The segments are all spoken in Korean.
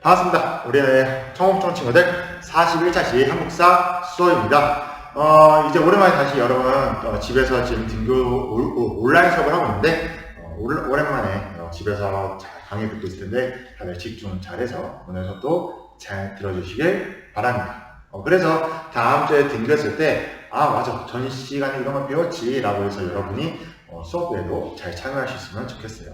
반갑습니다. 우리의 청국청 친구들 41차시 한국사 수업입니다. 이제 오랜만에 다시 여러분 집에서 지금 등교 온라인 수업을 하고 있는데 오랜만에 집에서 잘 강의 듣고 있을 텐데 다들 집중 잘해서 오늘 수업도 잘 들어주시길 바랍니다. 그래서 다음 주에 등교했을 때 맞아 전 시간에 이런 걸 배웠지 라고 해서 여러분이 수업에도 잘 참여할 수 있으면 좋겠어요.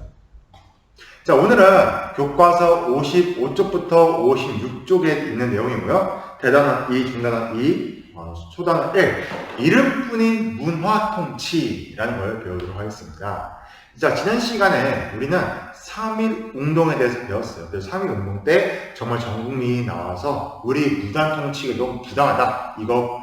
자, 오늘은 교과서 55쪽부터 56쪽에 있는 내용이고요. 대단원 2, 중단원 2, 초단원 1, 이름뿐인 문화통치라는 걸 배우도록 하겠습니다. 자, 지난 시간에 우리는 3.1 운동에 대해서 배웠어요. 그래서 3.1 운동 때 정말 전 국민이 나와서 우리 무단 통치가 너무 부당하다. 이거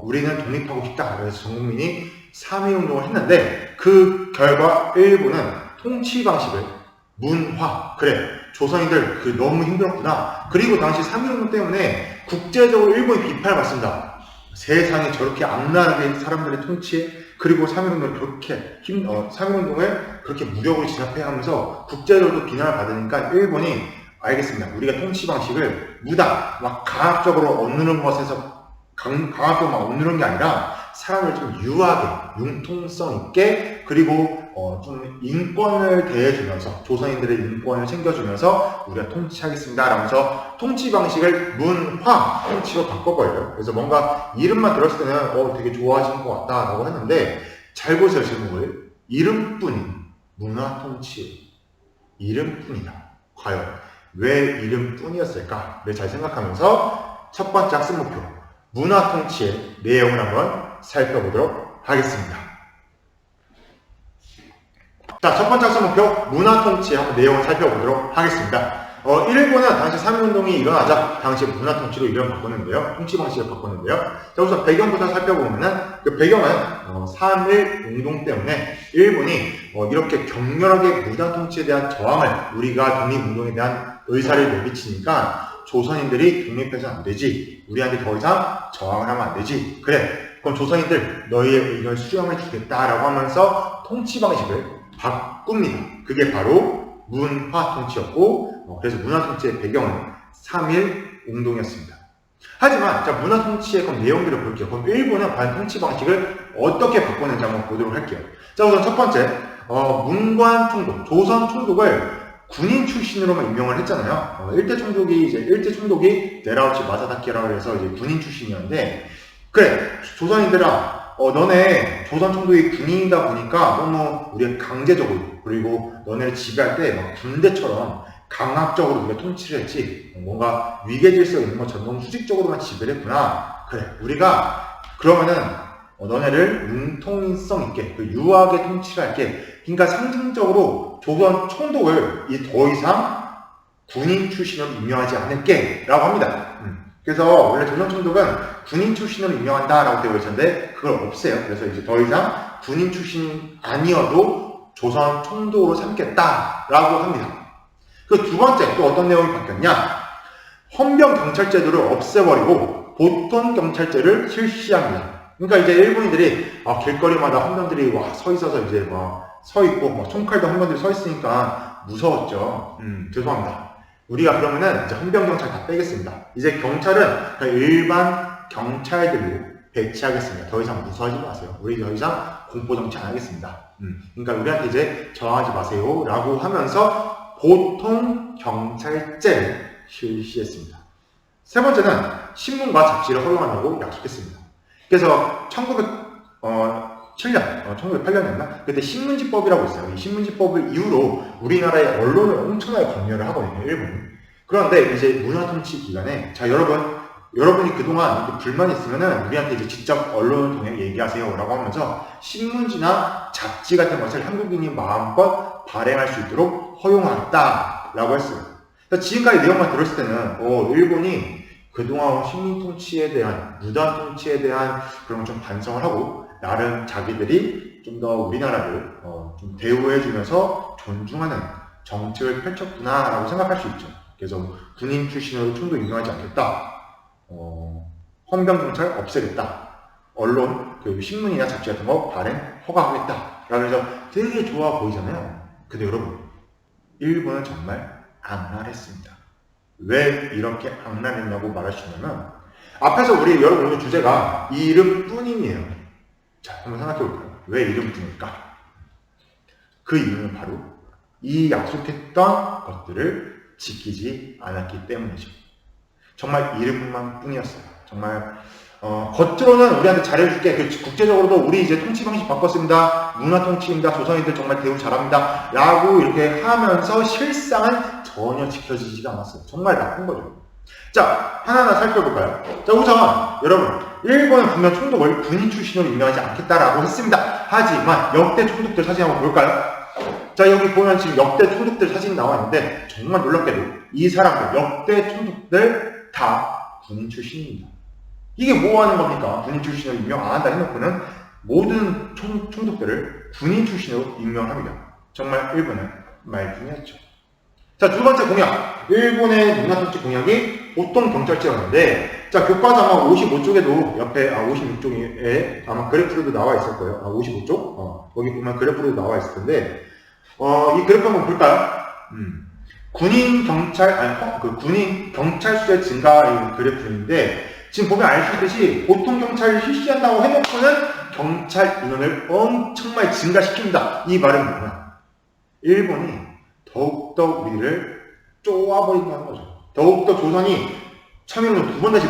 우리는 독립하고 싶다. 그래서 전 국민이 3.1 운동을 했는데 그 결과 일본은 통치 방식을 문화, 그래 조선인들 너무 힘들었구나. 그리고 당시 3.1운동 때문에 국제적으로 일본이 비판을 받습니다. 세상에 저렇게 악랄하게 사람들의 통치에 그리고 3.1운동을 그렇게 3.1운동을 그렇게 무력으로 진압해야 하면서 국제적으로 비난을 받으니까 일본이 알겠습니다. 우리가 통치 방식을 막 강압적으로 얻는 것에서 강압적으로 막 얻는 게 아니라 사람을 좀 유하게 융통성 있게 그리고 좀 인권을 대해주면서 조선인들의 인권을 챙겨주면서 우리가 통치하겠습니다 라면서 통치 방식을 문화 통치로 바꿔버려요. 그래서 뭔가 이름만 들었을 때는 되게 좋아하시는 것 같다 라고 했는데 잘 보세요. 제목을 이름뿐인 문화 통치. 이름뿐이다. 과연 왜 이름뿐이었을까? 잘 생각하면서 첫 번째 학습 목표 문화 통치의 내용을 한번 살펴보도록 하겠습니다. 자, 첫 번째 학습 목표 문화 통치의 한번 내용을 살펴보도록 하겠습니다. 일본은 당시 3.1운동이 일어나자 당시 문화 통치로 이름을 바꿨는데요. 통치 방식을 바꿨는데요. 자, 우선 배경부터 살펴보면은 그 배경은 3.1운동 때문에 일본이 이렇게 격렬하게 무단 통치에 대한 저항을 우리가 독립운동에 대한 의사를 내비치니까 조선인들이 독립해서는 안 되지. 우리한테 더 이상 저항을 하면 안 되지. 그래. 그럼 조선인들 너희의 의견을 수렴해 주겠다라고 하면서 통치 방식을 바꿉니다. 그게 바로 문화 통치였고 그래서 문화 통치의 배경은 3.1 운동이었습니다. 하지만 자, 문화 통치의 그럼 내용들을 볼게요. 그럼 일본은 과연 통치 방식을 어떻게 바꿨는지 한번 보도록 할게요. 자, 우선 첫 번째 문관 총독, 조선 총독을 군인 출신으로만 임명을 했잖아요. 일제 총독이 네라우치 마사다키라고 해서 이제 군인 출신이었는데 그래 조선인들아 너네 조선 총독이 군인이다 보니까 너무 우리가 강제적으로 그리고 너네를 지배할 때 막 군대처럼 강압적으로 우리가 통치를 했지 뭔가 위계 질서가 있는 것처럼 너무 수직적으로만 지배를 했구나. 그래 우리가 그러면은 너네를 융통성 있게 유하게 통치를 할게. 그러니까 상징적으로 조선 총독을 더 이상 군인 출신으로 임명하지 않을게 라고 합니다. 그래서 원래 조선 총독은 군인 출신으로 임명한다 라고 되어 있었는데 그걸 없애요. 그래서 이제 더 이상 군인 출신 아니어도 조선 총독으로 삼겠다 라고 합니다. 그 두 번째 또 어떤 내용이 바뀌었냐? 헌병 경찰제도를 없애버리고 보통 경찰제를 실시합니다. 그러니까 이제 일본인들이 길거리마다 헌병들이 서 있어서 이제 서 있고 총칼도 헌병들이 서 있으니까 무서웠죠. 죄송합니다. 우리가 그러면은 이제 헌병 경찰 다 빼겠습니다. 이제 경찰은 그냥 일반 경찰들로 배치하겠습니다. 더 이상 무서워하지 마세요. 우리 더 이상 공포 정치 안 하겠습니다. 그러니까 우리한테 이제 저항하지 마세요라고 하면서 보통 경찰제를 실시했습니다. 세 번째는 신문과 잡지를 허용한다고 약속했습니다. 그래서 1908년이었나? 그때 신문지법이라고 있어요. 이 신문지법을 이후로 우리나라의 언론을 엄청나게 검열을 하거든요, 일본이. 그런데 이제 문화통치 기간에, 자, 여러분이 그동안 이렇게 불만이 있으면은 우리한테 이제 직접 언론을 통해 얘기하세요 라고 하면서 신문지나 잡지 같은 것을 한국인이 마음껏 발행할 수 있도록 허용하겠다 라고 했어요. 지금까지 내용만 들었을 때는, 일본이 그동안 식민 통치에 대한, 무단 통치에 대한 그런 좀 반성을 하고, 나름 자기들이 좀 더 우리나라를 좀 대우해주면서 존중하는 정책을 펼쳤구나 라고 생각할 수 있죠. 그래서 군인 출신으로 총독 임명하지 않겠다. 헌병경찰 없애겠다. 언론, 신문이나 잡지 같은 거 발행 허가하겠다. 라면서 되게 좋아 보이잖아요. 근데 여러분, 일본은 정말 악랄했습니다. 왜 이렇게 악랄했냐고 말할 수 있냐면, 앞에서 우리 여러분 오늘 주제가 이름뿐이에요. 자, 한번 생각해 볼까요? 왜 이름뿐일까? 그 이유는 바로 이 약속했던 것들을 지키지 않았기 때문이죠. 정말 이름만 뿐이었어요. 정말 겉으로는 우리한테 잘해줄게. 국제적으로도 우리 이제 통치 방식 바꿨습니다. 문화 통치입니다. 조선인들 정말 대우 잘합니다. 라고 이렇게 하면서 실상은 전혀 지켜지지가 않았어요. 정말 나쁜 거죠. 자, 하나하나 살펴볼까요? 자, 우선 여러분, 일본은 분명 총독을 군인 출신으로 임명하지 않겠다라고 했습니다. 하지만 역대 총독들 사진 한번 볼까요? 자, 여기 보면 지금 역대 총독들 사진이 나와 있는데 정말 놀랍게도 이 사람들, 역대 총독들 다 군인 출신입니다. 이게 뭐 하는 겁니까? 군인 출신으로 임명 안 한다 해놓고는 모든 총독들을 군인 출신으로 임명합니다. 정말 일본은 말뿐이었죠. 자, 두 번째 공약. 일본의 문화통치 공약이 보통 경찰제였는데, 자, 교과서 아마 55쪽에도 옆에, 56쪽에 아마 그래프로도 나와 있을 거예요. 55쪽? 거기 보면 그래프로도 나와 있을 텐데, 이 그래프 한번 볼까요? 군인 경찰수의 증가 그래프인데, 지금 보면 알 수 있듯이 보통 경찰을 실시한다고 해놓고는 경찰 인원을 엄청 많이 증가시킵니다. 이 말은 뭐냐? 일본이 더욱더 우리를 쪼아버린다는 거죠. 더욱더 조선이 참여를 두 번 다시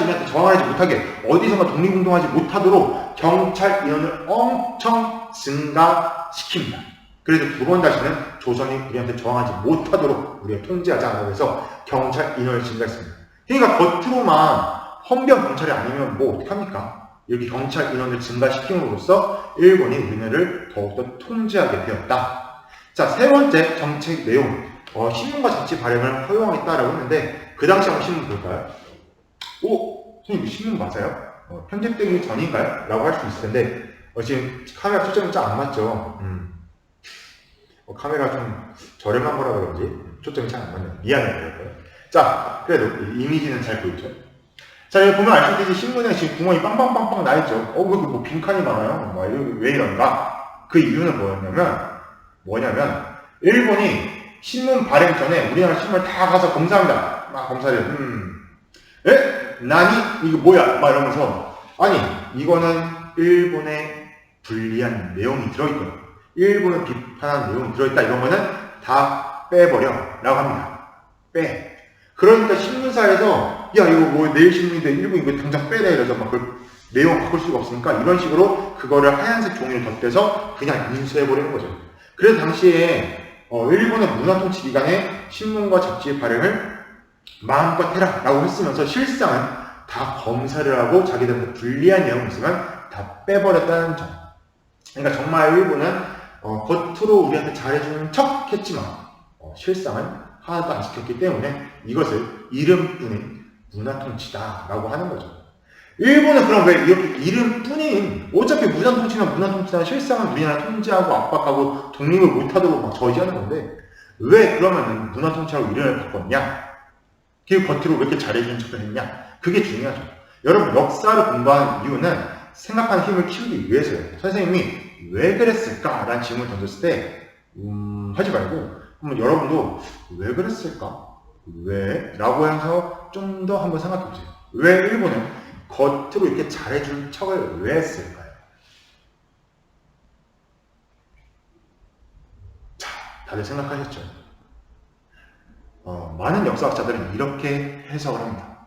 우리한테 저항하지 못하게, 어디선가 독립운동하지 못하도록 경찰 인원을 엄청 증가시킵니다. 그래서 두 번 다시는 조선이 우리한테 저항하지 못하도록 우리가 통제하자고 해서 경찰 인원을 증가했습니다. 그러니까 겉으로만 헌병 경찰이 아니면 뭐 어떡합니까? 이렇게 경찰 인원을 증가시킴으로써 일본이 우리나라를 더욱더 통제하게 되었다. 자, 세 번째 정책 내용. 신문과 잡지 발행을 허용하겠다라고 했는데, 그 당시 한번 신문 볼까요? 선생님, 신문 맞아요? 편집되기 전인가요? 라고 할 수 있을 텐데, 지금 카메라 초점이 잘 안 맞죠? 카메라 좀 저렴한 거라 그런지 초점이 잘 안 맞네요. 미안해요. 자, 그래도 이미지는 잘 보이죠? 자, 여기 보면 알 수 있듯이 신문에 지금 구멍이 빵빵빵빵 나있죠? 왜 빈칸이 많아요? 왜 이런가? 그 이유는 뭐냐면, 일본이 신문 발행 전에 우리나라 신문을 다 가서 검사합니다. 막 검사를, 나니? 이거 뭐야? 막 이러면서, 아니, 이거는 일본의 불리한 내용이 들어있거든. 일본을 비판한 내용이 들어있다. 이런 거는 다 빼버려. 라고 합니다. 빼. 그러니까 신문사에서, 야, 이거 뭐 내일 신문인데 일본 이거 당장 빼내. 이래서 막 그 내용 바꿀 수가 없으니까 이런 식으로 그거를 하얀색 종이를 덧대서 그냥 인수해버리는 거죠. 그래서 당시에 일본의 문화통치 기간에 신문과 잡지 발행을 마음껏 해라 라고 했으면서 실상은 다 검사를 하고 자기들한테 불리한 내용이 있으면 다 빼버렸다는 점. 그러니까 정말 일본은 겉으로 우리한테 잘해주는 척 했지만 실상은 하나도 안 지켰기 때문에 이것을 이름뿐인 문화통치다 라고 하는 거죠. 일본은 그럼 왜 이렇게 이름뿐인, 어차피 문화통치는 실상은 우리나라 통제하고 압박하고 독립을 못하도록 막 저지하는 건데 왜 그러면 문화통치하고 이름을 바꿨냐? 그 겉으로 왜 이렇게 잘해주는 척을 했냐? 그게 중요하죠. 여러분, 역사를 공부하는 이유는 생각하는 힘을 키우기 위해서예요. 선생님이 왜 그랬을까? 라는 질문을 던졌을 때 하지 말고 한번 여러분도 왜 그랬을까? 왜? 라고 해서 좀 더 한번 생각해 보세요. 왜 일본은 겉으로 이렇게 잘해줄 척을 왜 했을까요? 자, 다들 생각하셨죠? 많은 역사학자들은 이렇게 해석을 합니다.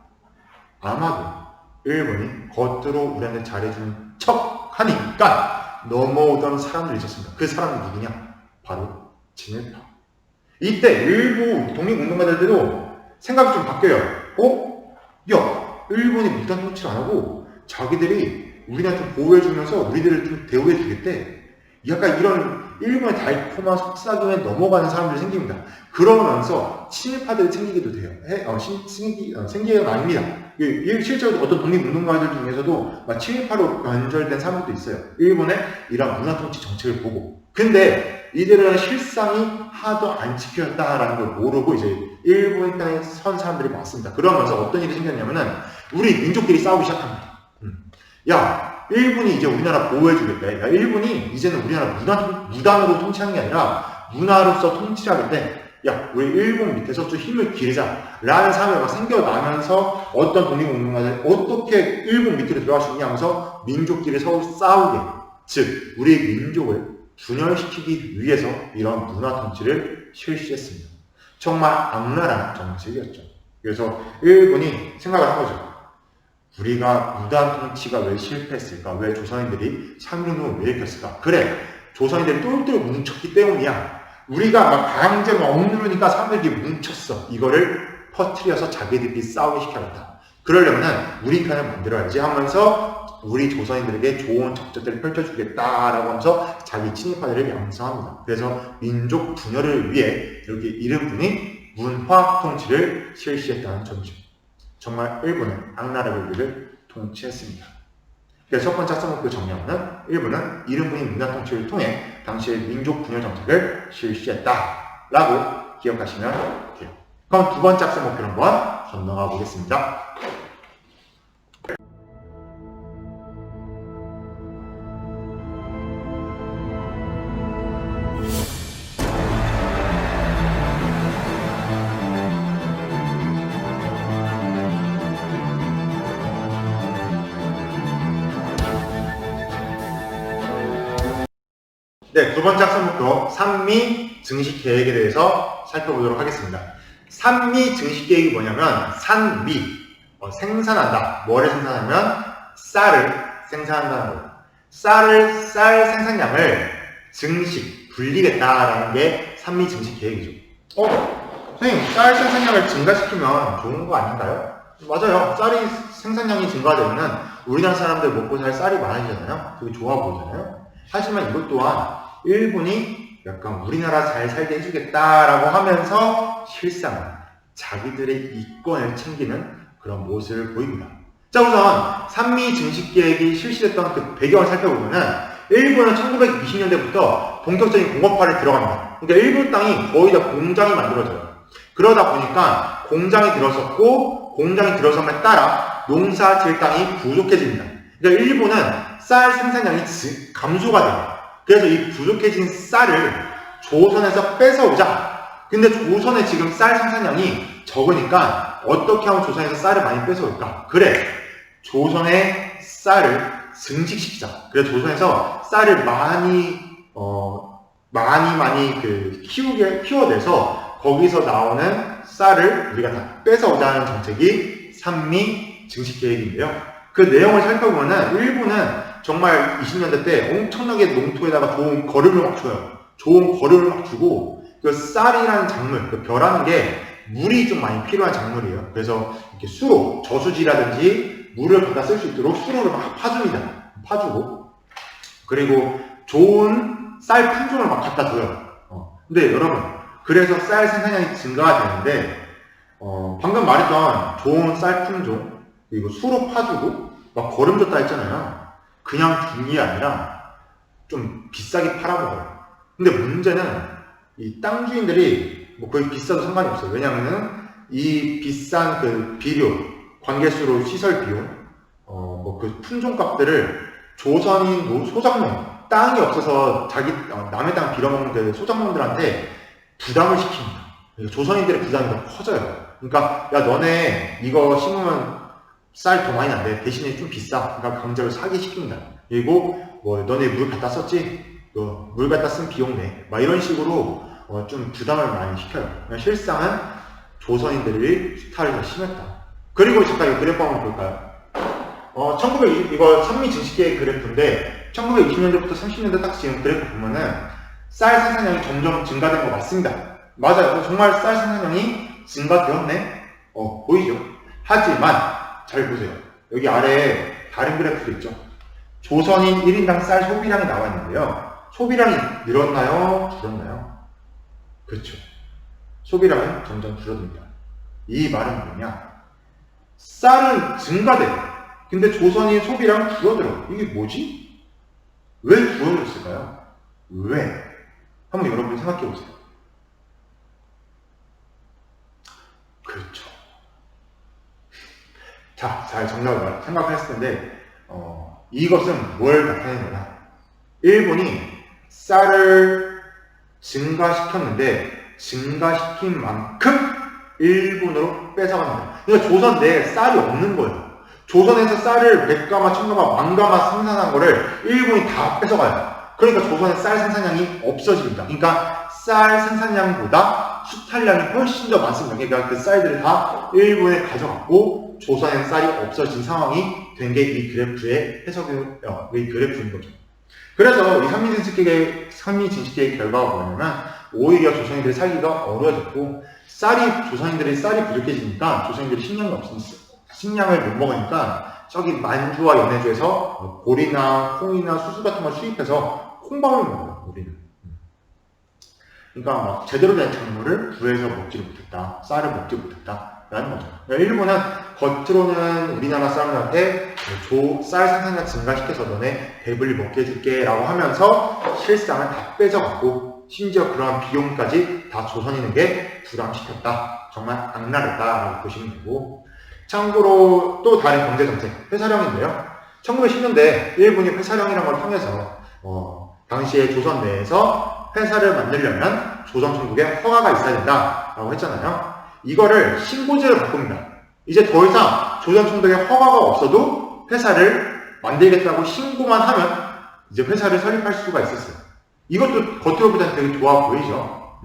아마도 일본이 겉으로 우리한테 잘해주는 척 하니까 넘어오던 사람들이 있었습니다. 그 사람은 누구냐? 바로 친일파. 이때 일부 독립운동가들도 생각이 좀 바뀌어요. 야, 일본이 무단 통치를 안 하고 자기들이 우리한테 보호해주면서 우리들을 좀 대우해주겠대. 약간 이런 일본의 달콤한 속삭임에 넘어가는 사람들이 생깁니다. 그러면서 친일파들이 생기기도 돼요. 생기는 건 아닙니다. 실제로 어떤 독립운동가들 중에서도 친일파로 변절된 사람들도 있어요. 일본의 이런 문화통치 정책을 보고. 근데 이들은 실상이 하도 안 지켜졌다라는 걸 모르고 이제 일본 땅에 선 사람들이 많습니다. 그러면서 어떤 일이 생겼냐면은 우리 민족끼리 싸우기 시작합니다. 야, 일본이 이제 우리나라 보호해주겠대. 야, 일본이 이제는 우리나라 무단으로 통치하는 게 아니라 문화로서 통치를 하겠대. 야, 우리 일본 밑에서 좀 힘을 기르자 라는 사람이 막 생겨나면서 어떤 독립운동가들 어떻게 일본 밑으로 들어갈 수 있냐 하면서 민족끼리 서로 싸우게, 즉 우리의 민족을 분열시키기 위해서 이런 문화 통치를 실시했습니다. 정말 악랄한 정책이었죠. 그래서 일본이 생각을 한 거죠. 우리가 무단 통치가 왜 실패했을까? 왜 조선인들이 3.1운동을 왜 일으켰을까? 그래, 조선인들이 똘똘 뭉쳤기 때문이야. 우리가 막 강제로 억누르니까 사람들이 뭉쳤어. 이거를 퍼뜨려서 자기들끼리 싸우게 시켜야겠다. 그러려면 우리 편을 만들어야지 하면서 우리 조선인들에게 좋은 적적들을 펼쳐주겠다라고 하면서 자기 친일파들을 양성합니다. 그래서 민족 분열을 위해 이렇게 이른분이 문화 통치를 실시했다는 점이죠. 정말 일본은 악랄하게 우리를 통치했습니다. 그래서 첫 번째 학생목표 정리하면 일본은 이른분이 문화 통치를 통해 당시의 민족 분열 정책을 실시했다라고 기억하시면 돼요. 그럼 두 번째 학생목표를 한번 건너가 보겠습니다. 네, 두 번째 학습 목표 산미 증식 계획에 대해서 살펴보도록 하겠습니다. 산미 증식 계획이 뭐냐면 산미, 생산한다. 뭐를 생산하면 쌀을 생산한다는 거예요. 쌀 생산량을 증식, 불리겠다라는 게 산미 증식 계획이죠. 선생님, 쌀 생산량을 증가시키면 좋은 거 아닌가요? 맞아요. 쌀이 생산량이 증가되면 우리나라 사람들 먹고 살 쌀이 많아지잖아요. 되게 좋아 보이잖아요. 하지만 이것 또한 일본이 약간 우리나라 잘 살게 해주겠다라고 하면서 실상 자기들의 이권을 챙기는 그런 모습을 보입니다. 자, 우선 산미 증식 계획이 실시됐던 그 배경을 살펴보면은 일본은 1920년대부터 본격적인 공업화를 들어갑니다. 그러니까 일본 땅이 거의 다 공장이 만들어져요. 그러다 보니까 공장이 들어섰고 공장이 들어섬에 따라 농사 지을 땅이 부족해집니다. 그러니까 일본은 쌀 생산량이 감소가 돼요. 그래서 이 부족해진 쌀을 조선에서 뺏어오자. 근데 조선에 지금 쌀 생산량이 적으니까 어떻게 하면 조선에서 쌀을 많이 뺏어올까? 그래, 조선의 쌀을 증식시키자. 그래서 조선에서 쌀을 많이 키워내서 거기서 나오는 쌀을 우리가 다 뺏어오자는 정책이 산미 증식 계획인데요. 그 내용을 살펴보면 일본은 정말 20년대 때 엄청나게 농토에다가 좋은 거름을 막 줘요. 좋은 거름을 막 주고 그 쌀이라는 작물, 그 벼라는 게 물이 좀 많이 필요한 작물이에요. 그래서 이렇게 수로, 저수지라든지 물을 갖다 쓸 수 있도록 수로를 막 파줍니다. 파주고 그리고 좋은 쌀 품종을 막 갖다 줘요. 근데 여러분, 그래서 쌀 생산량이 증가가 되는데 방금 말했던 좋은 쌀 품종 그리고 수로 파주고 막 거름 줬다 했잖아요. 그냥 준 게 아니라 좀 비싸게 팔아먹어요. 근데 문제는 이 땅 주인들이 뭐 거의 비싸도 상관이 없어요. 왜냐면은 이 비싼 그 비료, 관계수로 시설 비용, 그 품종값들을 조선인 소작농, 땅이 없어서 남의 땅 빌어먹는 그 소작농들한테 부담을 시킵니다. 조선인들의 부담이 더 커져요. 그러니까 야 너네 이거 심으면 쌀 더 많이 난대. 대신에 좀 비싸. 그러니까 강제로 사기 시킵니다. 그리고 뭐 너네 물 갖다 썼지? 너 물 갖다 쓴 비용 내. 막 이런 식으로 좀 부담을 많이 시켜요. 실상은 조선인들이 수탈이 더 심했다. 그리고 잠깐 이 그래프 한번 볼까요? 이거 산미 증식계획 그래프인데 1920년대부터 30년대 딱 지금 그래프 보면은 쌀 생산량이 점점 증가된 거 맞습니다. 맞아요. 정말 쌀 생산량이 증가되었네. 보이죠? 하지만 잘 보세요. 여기 아래에 다른 그래프도 있죠. 조선인 1인당 쌀 소비량이 나와 있는데요. 소비량이 늘었나요? 줄었나요? 그렇죠. 소비량은 점점 줄어듭니다. 이 말은 뭐냐? 쌀은 증가돼요. 근데 조선인 소비량 줄어들어. 이게 뭐지? 왜 줄어들었을까요? 왜? 한번 여러분이 생각해 보세요. 그렇죠. 자, 잘 정답을 생각했을 텐데, 이것은 뭘 나타내느냐? 일본이 쌀을 증가시켰는데, 증가시킨 만큼 일본으로 뺏어갑니다. 그러니까 조선 내에 쌀이 없는 거예요. 조선에서 쌀을 100가마, 1000가마, 10,000가마 생산한 거를 일본이 다 뺏어가요. 그러니까 조선의 쌀 생산량이 없어집니다. 그러니까 쌀 생산량보다 수탈량이 훨씬 더 많습니다. 그러니까 그 쌀들을 다 일본에 가져갔고 조선의 쌀이 없어진 상황이 된 게 이 그래프의 이 그래프인 거죠. 그래서 이 삼미진식계의 결과가 뭐냐면 오히려 조선인들이 살기가 어려워졌고 조선인들이 쌀이 부족해지니까 조선인들이 식량을 못 먹으니까 저기 만주와 연해주에서 보리나 콩이나 수수 같은 걸 수입해서 콩밥을 먹어요, 우리는. 그러니까 막 제대로 된 작물을 구해서 먹지를 못했다, 쌀을 먹지 못했다 라는 거죠. 일본은 겉으로는 우리나라 사람들한테 쌀 생산량 증가시켜서 너네 배불리 먹게 해줄게 라고 하면서 실상은 다 뺏어갔고 심지어 그러한 비용까지 다 조선인에게 부담시켰다. 정말 악랄했다라고 보시면 되고, 참고로 또 다른 경제정책, 회사령인데요. 1910년대 일본이 회사령이라는 걸 통해서 당시에 조선 내에서 회사를 만들려면 조선 총독의 허가가 있어야 된다라고 했잖아요. 이거를 신고제로 바꿉니다. 이제 더 이상 조선 총독의 허가가 없어도 회사를 만들겠다고 신고만 하면 이제 회사를 설립할 수가 있었어요. 이것도 겉으로 보자면 되게 좋아 보이죠.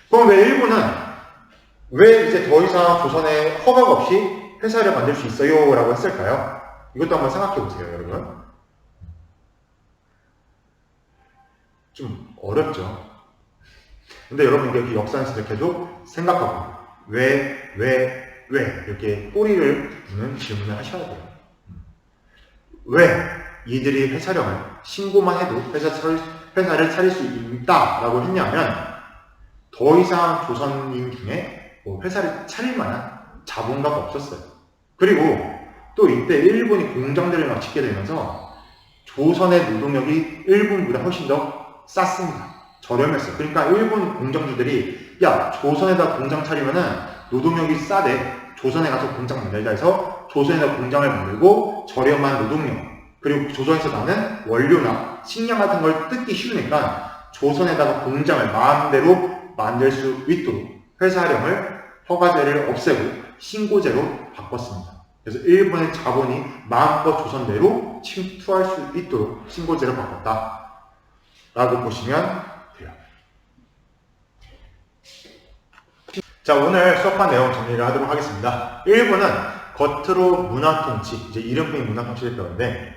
그럼 왜 일본은 왜 이제 더 이상 조선에 허가가 없이 회사를 만들 수 있어요 라고 했을까요? 이것도 한번 생각해 보세요, 여러분. 좀 어렵죠. 근데 여러분 이렇게 역사에서 계속 생각하고 왜 이렇게 꼬리를 무는 질문을 하셔야 돼요. 왜 이들이 회사령을 신고만 해도 회사를 차릴 수 있다라고 했냐면 더 이상 조선인 중에 회사를 차릴 만한 자본가가 없었어요. 그리고 또 이때 일본이 공장들을 막 짓게 되면서 조선의 노동력이 일본보다 훨씬 더 쌌습니다. 저렴했어요. 그러니까 일본 공장주들이 야, 조선에다 공장 차리면은 노동력이 싸대. 조선에 가서 공장 만들자 해서 조선에다 공장을 만들고 저렴한 노동력, 그리고 조선에서 나는 원료나 식량 같은 걸 뜯기 쉬우니까 조선에다가 공장을 마음대로 만들 수 있도록 회사령을 허가제를 없애고 신고제로 바꿨습니다. 그래서 일본의 자본이 마음껏 조선내로 침투할 수 있도록 신고제를 바꿨다 라고 보시면 돼요. 자, 오늘 수업한 내용 정리를 하도록 하겠습니다. 일본은 겉으로 문화통치, 이제 이름뿐인 문화통치를 했다는데,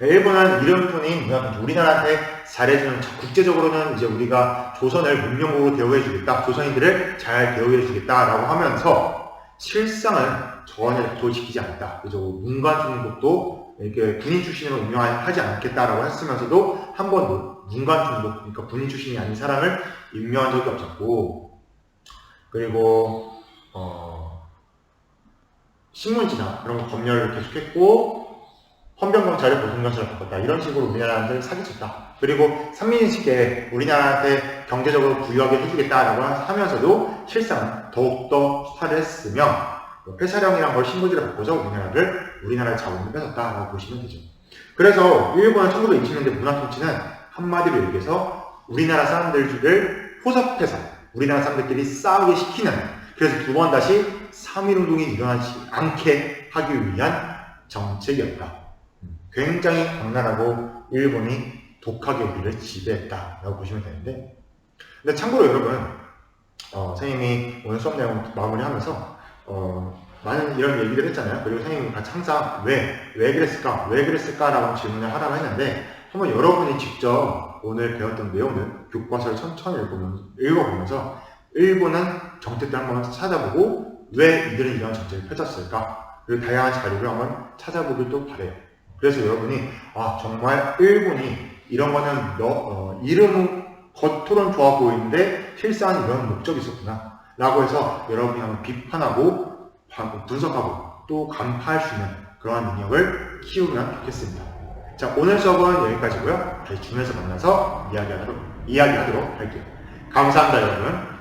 일본은 이름뿐인 문화통치, 우리나라한테 잘해주는, 국제적으로는 이제 우리가 조선을 문명국으로 대우해주겠다, 조선인들을 잘 대우해주겠다라고 하면서 실상은 전혀 도지키지 않았다. 그죠? 문관 중독도 이렇게 군인 출신으로 임명하지 않겠다라고 했으면서도 한 번도 문관 중독, 그러니까 군인 출신이 아닌 사람을 임명한 적이 없었고, 그리고 신문지나 그런 거 검열을 계속했고, 헌병검찰을 보통경찰을 바꿨다. 이런 식으로 우리나라한테 사기쳤다. 그리고 삼민인식에 우리나라한테 경제적으로 부유하게 해주겠다라고 하면서도 실상은 더욱더 수탈을 했으며, 회사령이란 걸 신고지를 바꿔서 우리나라의 자본을 뺏었다라고 보시면 되죠. 그래서 일본은 1920년대 문화통치는 한마디로 얘기해서 우리나라 사람들을 포섭해서 우리나라 사람들끼리 싸우게 시키는, 그래서 두 번 다시 3.1운동이 일어나지 않게 하기 위한 정책이었다. 굉장히 악랄하고 일본이 독하게 우리를 지배했다라고 보시면 되는데, 근데 참고로 여러분, 선생님이 오늘 수업 내용 마무리하면서 많은 이런 얘기를 했잖아요. 그리고 선생님이 같이 항상 왜 그랬을까 라고 질문을 하라고 했는데, 한번 여러분이 직접 오늘 배웠던 내용을 교과서를 천천히 읽어보면서 일본은 정책들 한번 찾아보고 왜 이들은 이런 정책을 펼쳤을까, 그리고 다양한 자료를 한번 찾아보길 또 바래요. 그래서 여러분이 정말 일본이 이런 거는 이름은 겉으로는 좋아 보이는데 실상은 이런 목적이 있었구나 라고 해서 여러분이 한번 비판하고 분석하고 또 간파할 수 있는 그러한 능력을 키우면 좋겠습니다. 자, 오늘 수업은 여기까지고요. 다시 주면서 만나서 이야기하도록 할게요. 감사합니다, 여러분.